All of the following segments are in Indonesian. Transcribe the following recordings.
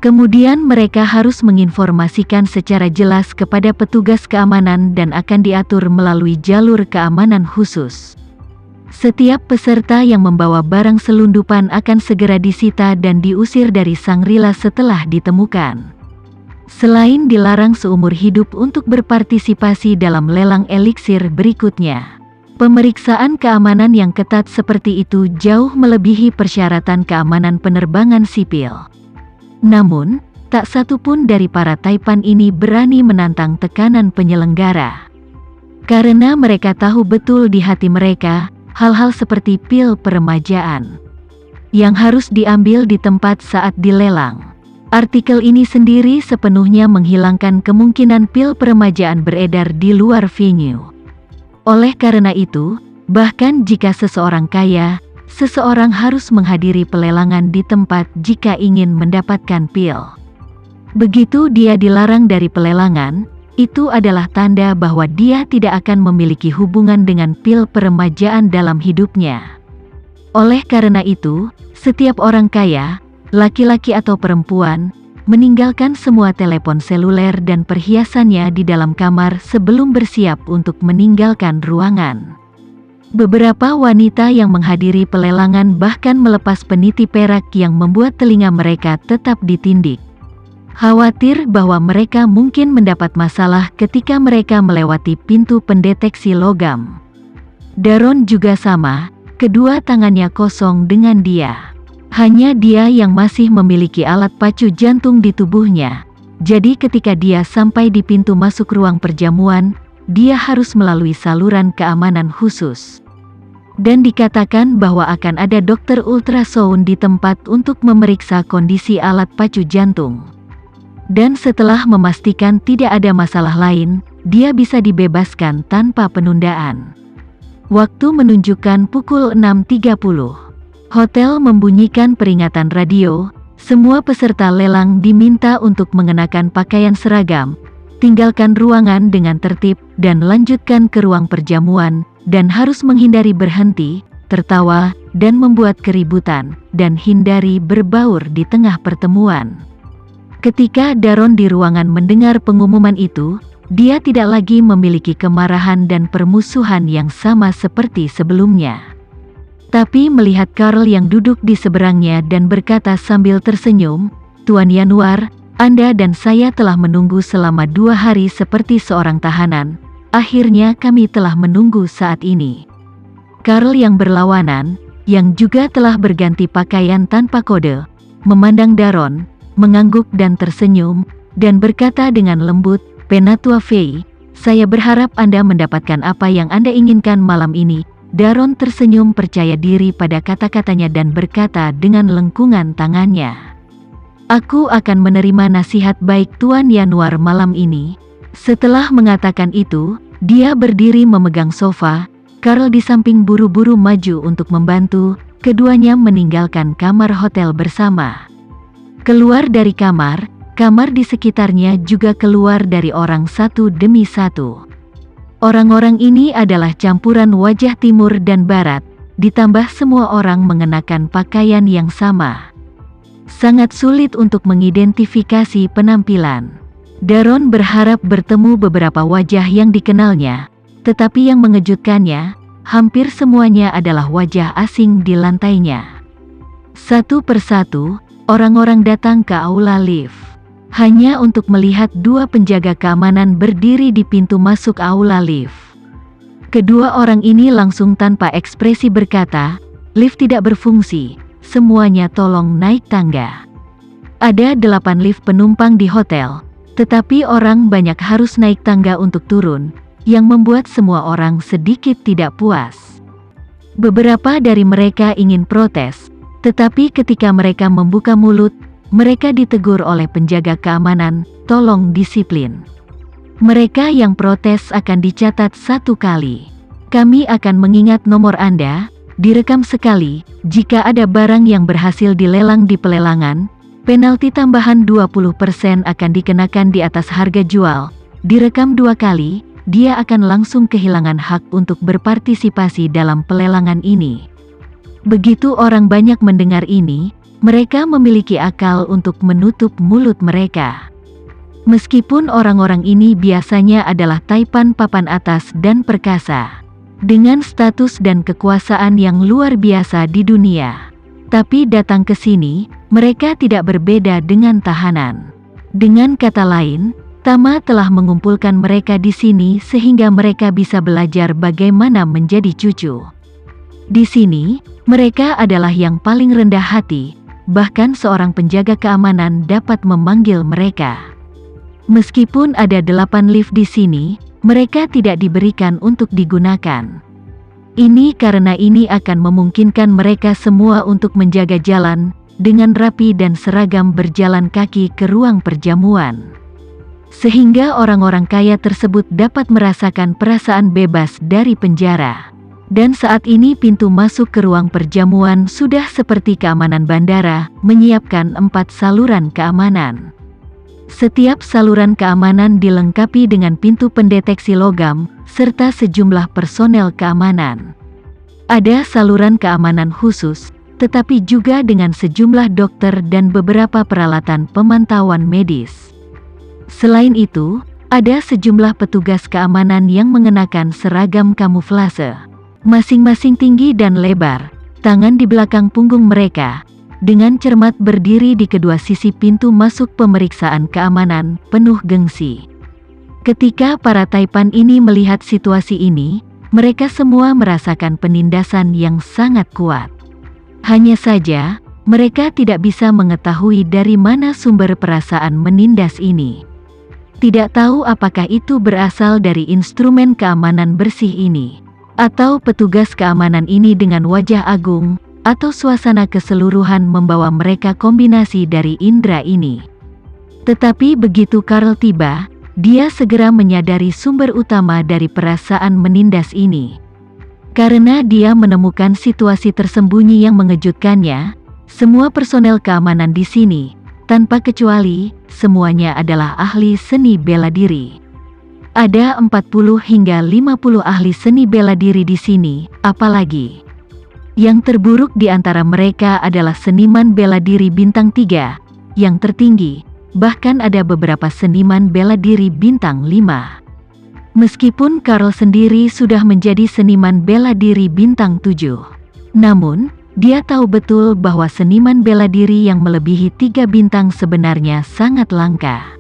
Kemudian mereka harus menginformasikan secara jelas kepada petugas keamanan dan akan diatur melalui jalur keamanan khusus. Setiap peserta yang membawa barang selundupan akan segera disita dan diusir dari Shangri-La setelah ditemukan. Selain dilarang seumur hidup untuk berpartisipasi dalam lelang eliksir berikutnya. Pemeriksaan keamanan yang ketat seperti itu jauh melebihi persyaratan keamanan penerbangan sipil. Namun, tak satu pun dari para taipan ini berani menantang tekanan penyelenggara. Karena mereka tahu betul di hati mereka, hal-hal seperti pil peremajaan yang harus diambil di tempat saat dilelang. Artikel ini sendiri sepenuhnya menghilangkan kemungkinan pil peremajaan beredar di luar venue. Oleh karena itu, bahkan jika seseorang kaya, seseorang harus menghadiri pelelangan di tempat jika ingin mendapatkan pil. Begitu dia dilarang dari pelelangan, itu adalah tanda bahwa dia tidak akan memiliki hubungan dengan pil peremajaan dalam hidupnya. Oleh karena itu, setiap orang kaya, laki-laki atau perempuan, meninggalkan semua telepon seluler dan perhiasannya di dalam kamar sebelum bersiap untuk meninggalkan ruangan. Beberapa wanita yang menghadiri pelelangan bahkan melepas peniti perak yang membuat telinga mereka tetap ditindik. Khawatir bahwa mereka mungkin mendapat masalah ketika mereka melewati pintu pendeteksi logam. Daron juga sama, kedua tangannya kosong dengan dia. Hanya dia yang masih memiliki alat pacu jantung di tubuhnya. Jadi ketika dia sampai di pintu masuk ruang perjamuan, dia harus melalui saluran keamanan khusus. Dan dikatakan bahwa akan ada dokter ultrasound di tempat untuk memeriksa kondisi alat pacu jantung. Dan setelah memastikan tidak ada masalah lain, dia bisa dibebaskan tanpa penundaan. Waktu menunjukkan pukul 6.30. Hotel membunyikan peringatan radio, semua peserta lelang diminta untuk mengenakan pakaian seragam, tinggalkan ruangan dengan tertib, dan lanjutkan ke ruang perjamuan, dan harus menghindari berhenti, tertawa, dan membuat keributan, dan hindari berbaur di tengah pertemuan. Ketika Daron di ruangan mendengar pengumuman itu, dia tidak lagi memiliki kemarahan dan permusuhan yang sama seperti sebelumnya. Tapi melihat Karl yang duduk di seberangnya dan berkata sambil tersenyum, "Tuan Yanuar, Anda dan saya telah menunggu selama 2 hari seperti seorang tahanan. Akhirnya kami telah menunggu saat ini." Karl yang berlawanan, yang juga telah berganti pakaian tanpa kode, memandang Daron, mengangguk dan tersenyum, dan berkata dengan lembut, "Penatua Fei, saya berharap Anda mendapatkan apa yang Anda inginkan malam ini." Daron tersenyum percaya diri pada kata-katanya dan berkata dengan lengkungan tangannya, "Aku akan menerima nasihat baik Tuan Yanuar malam ini." Setelah mengatakan itu, dia berdiri memegang sofa. Karl di samping buru-buru maju untuk membantu. Keduanya meninggalkan kamar hotel bersama. Keluar dari kamar, kamar di sekitarnya juga keluar dari orang satu demi satu. Orang-orang ini adalah campuran wajah timur dan barat, ditambah semua orang mengenakan pakaian yang sama. Sangat sulit untuk mengidentifikasi penampilan. Daron berharap bertemu beberapa wajah yang dikenalnya, tetapi yang mengejutkannya, hampir semuanya adalah wajah asing di lantainya. Satu persatu, orang-orang datang ke aula lift. Hanya untuk melihat 2 penjaga keamanan berdiri di pintu masuk aula lift. Kedua orang ini langsung tanpa ekspresi berkata, "Lift tidak berfungsi, semuanya tolong naik tangga." Ada 8 lift penumpang di hotel, tetapi orang banyak harus naik tangga untuk turun, yang membuat semua orang sedikit tidak puas. Beberapa dari mereka ingin protes, tetapi ketika mereka membuka mulut, mereka ditegur oleh penjaga keamanan, "Tolong disiplin." Mereka yang protes akan dicatat 1 kali. "Kami akan mengingat nomor Anda, direkam sekali, jika ada barang yang berhasil dilelang di pelelangan, penalti tambahan 20% akan dikenakan di atas harga jual, direkam 2 kali, dia akan langsung kehilangan hak untuk berpartisipasi dalam pelelangan ini." Begitu orang banyak mendengar ini, Mereka memiliki akal untuk menutup mulut mereka. Meskipun orang-orang ini biasanya adalah taipan papan atas dan perkasa, dengan status dan kekuasaan yang luar biasa di dunia, tapi datang ke sini, mereka tidak berbeda dengan tahanan. Dengan kata lain, Tama telah mengumpulkan mereka di sini sehingga mereka bisa belajar bagaimana menjadi cucu. Di sini, mereka adalah yang paling rendah hati, bahkan seorang penjaga keamanan dapat memanggil mereka. Meskipun ada 8 lift di sini, mereka tidak diberikan untuk digunakan. Ini karena ini akan memungkinkan mereka semua untuk menjaga jalan, dengan rapi dan seragam berjalan kaki ke ruang perjamuan. Sehingga orang-orang kaya tersebut dapat merasakan perasaan bebas dari penjara. Dan saat ini pintu masuk ke ruang perjamuan sudah seperti keamanan bandara, menyiapkan 4 saluran keamanan. Setiap saluran keamanan dilengkapi dengan pintu pendeteksi logam, serta sejumlah personel keamanan. Ada saluran keamanan khusus, tetapi juga dengan sejumlah dokter dan beberapa peralatan pemantauan medis. Selain itu, ada sejumlah petugas keamanan yang mengenakan seragam kamuflase. Masing-masing tinggi dan lebar, tangan di belakang punggung mereka, dengan cermat berdiri di kedua sisi pintu masuk pemeriksaan keamanan, penuh gengsi. Ketika para taipan ini melihat situasi ini, mereka semua merasakan penindasan yang sangat kuat. Hanya saja, mereka tidak bisa mengetahui dari mana sumber perasaan menindas ini. Tidak tahu apakah itu berasal dari instrumen keamanan bersih ini, atau petugas keamanan ini dengan wajah agung, atau suasana keseluruhan membawa mereka kombinasi dari indera ini. Tetapi begitu Karl tiba, dia segera menyadari sumber utama dari perasaan menindas ini. Karena dia menemukan situasi tersembunyi yang mengejutkannya, semua personel keamanan di sini, tanpa kecuali, semuanya adalah ahli seni bela diri. Ada 40 hingga 50 ahli seni bela diri di sini, apalagi. Yang terburuk di antara mereka adalah seniman bela diri bintang 3, yang tertinggi, bahkan ada beberapa seniman bela diri bintang 5. Meskipun Karl sendiri sudah menjadi seniman bela diri bintang 7. Namun, dia tahu betul bahwa seniman bela diri yang melebihi 3 bintang sebenarnya sangat langka.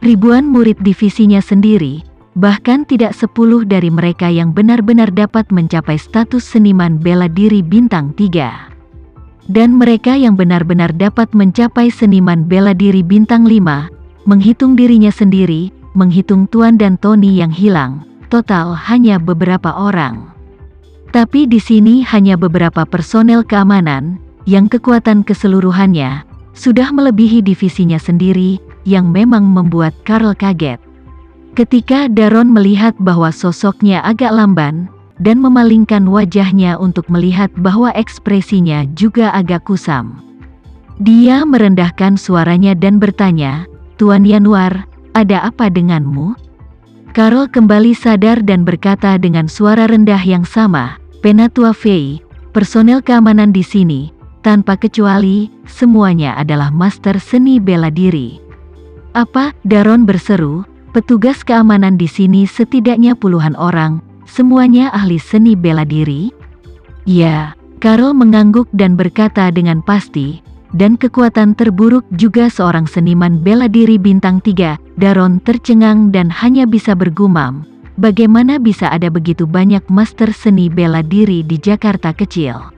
Ribuan murid divisinya sendiri, bahkan tidak 10 dari mereka yang benar-benar dapat mencapai status seniman bela diri bintang 3. Dan mereka yang benar-benar dapat mencapai seniman bela diri bintang 5, menghitung dirinya sendiri, menghitung Tuan dan Tony yang hilang, total hanya beberapa orang. Tapi di sini hanya beberapa personel keamanan, yang kekuatan keseluruhannya, sudah melebihi divisinya sendiri, yang memang membuat Karl kaget. Ketika Daron melihat bahwa sosoknya agak lamban, dan memalingkan wajahnya untuk melihat bahwa ekspresinya juga agak kusam. Dia merendahkan suaranya dan bertanya, "Tuan Yanuar, ada apa denganmu?" Karl kembali sadar dan berkata dengan suara rendah yang sama, "Penatua Fei, personel keamanan di sini, tanpa kecuali, semuanya adalah master seni bela diri." "Apa?" Daron berseru, "petugas keamanan di sini setidaknya puluhan orang, semuanya ahli seni bela diri?" "Ya." Karl mengangguk dan berkata dengan pasti, "Dan kekuatan terburuk juga seorang seniman bela diri bintang 3, Daron tercengang dan hanya bisa bergumam, bagaimana bisa ada begitu banyak master seni bela diri di Jakarta kecil?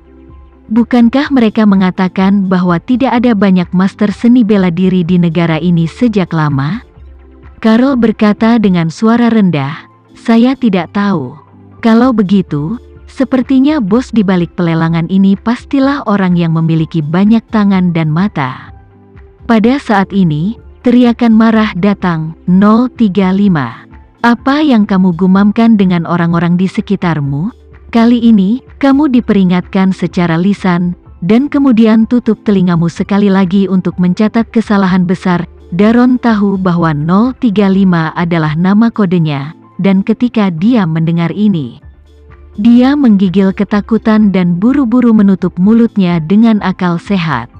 Bukankah mereka mengatakan bahwa tidak ada banyak master seni bela diri di negara ini sejak lama?" Karl berkata dengan suara rendah, "Saya tidak tahu. Kalau begitu, sepertinya bos di balik pelelangan ini pastilah orang yang memiliki banyak tangan dan mata." Pada saat ini, teriakan marah datang, 035. "Apa yang kamu gumamkan dengan orang-orang di sekitarmu? Kali ini, kamu diperingatkan secara lisan, dan kemudian tutup telingamu sekali lagi untuk mencatat kesalahan besar." Daron tahu bahwa 035 adalah nama kodenya, dan ketika dia mendengar ini, dia menggigil ketakutan dan buru-buru menutup mulutnya dengan akal sehat.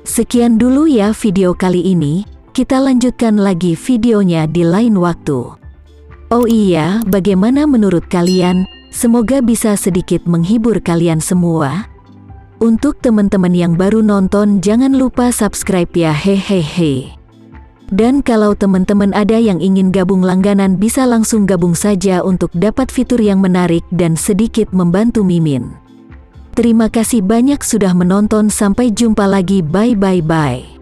Sekian dulu ya video kali ini, kita lanjutkan lagi videonya di lain waktu. Oh iya, bagaimana menurut kalian? Semoga bisa sedikit menghibur kalian semua. Untuk teman-teman yang baru nonton, jangan lupa subscribe ya, hehehe. Dan kalau teman-teman ada yang ingin gabung langganan, bisa langsung gabung saja untuk dapat fitur yang menarik dan sedikit membantu Mimin. Terima kasih banyak sudah menonton, sampai jumpa lagi, bye.